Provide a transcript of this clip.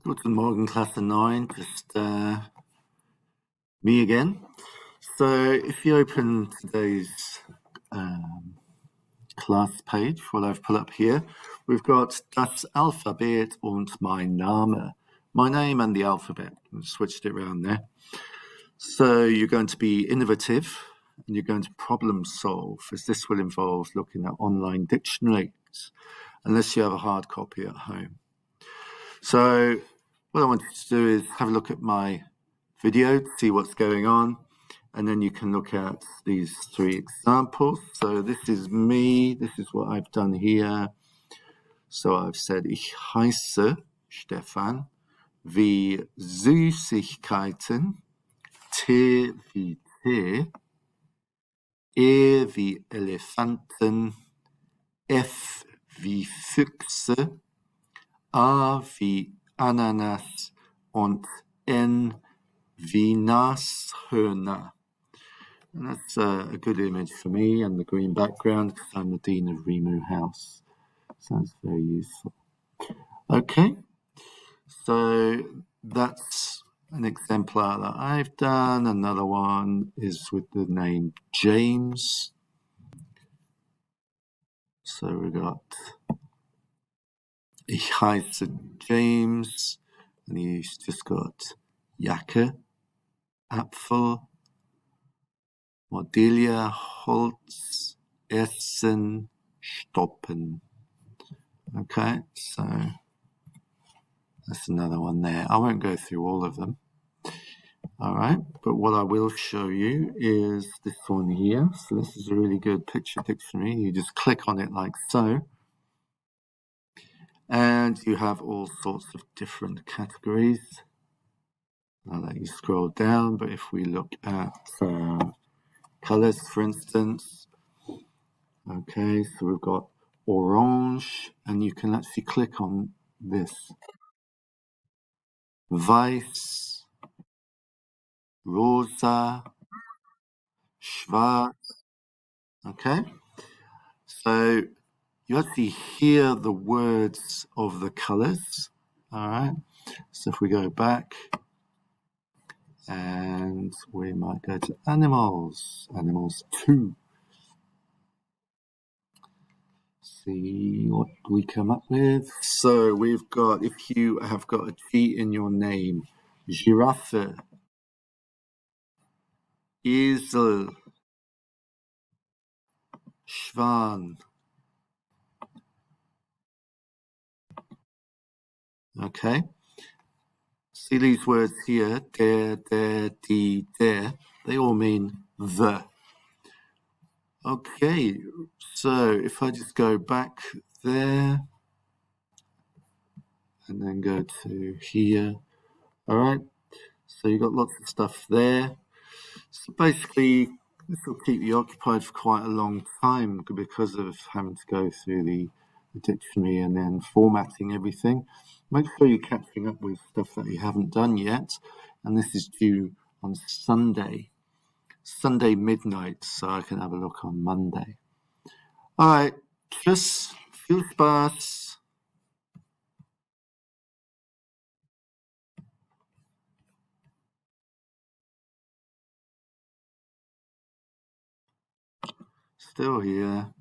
Guten Morgen, Klasse 9, just me again. So if you open today's class page, what I've put up here, we've got das Alphabet und mein Name. My name and the alphabet. I've switched it around there. So you're going to be innovative and you're going to problem solve, as this will involve looking at online dictionaries, unless you have a hard copy at home. So what I want you to do is have a look at my video to see what's going on, and then you can look at these three examples. So this is me, this is what I've done here. So I've said, ich heiße Stefan, wie Süßigkeiten, T wie Tee, E wie Elefanten, F wie Füchse, A wie Ananas und N wie Nashörner. And that's a good image for me and the green background because I'm the Dean of Remu House. Sounds very useful. Okay, so that's an exemplar that I've done. Another one is with the name James. So we got Ich heiße James, and he's just got Jacke, Apfel, Cordelia, Holz, Essen, Stoppen. Okay, so that's another one there. I won't go through all of them. All right, but what I will show you is this one here. So this is a really good picture dictionary. You just click on it like so. And you have all sorts of different categories. I'll let you scroll down, but if we look at colors, for instance, okay, so we've got orange, and you can actually click on this. Weiß, rosa, schwarz, okay? So you actually hear the words of the colors, all right? So if we go back, and we might go to animals 2. See what we come up with. So we've got, if you have got a G in your name, Giraffe, Esel, Schwan. Okay. See these words here, der, die, der, they all mean the. Okay, so if I just go back there and then go to here, all right, so you've got lots of stuff there. So basically, this will keep you occupied for quite a long time because of having to go through the dictionary and then formatting everything. Make sure you're catching up with stuff that you haven't done yet. And this is due on Sunday midnight, so I can have a look on Monday. All right, tschüss, viel Spaß. Still here.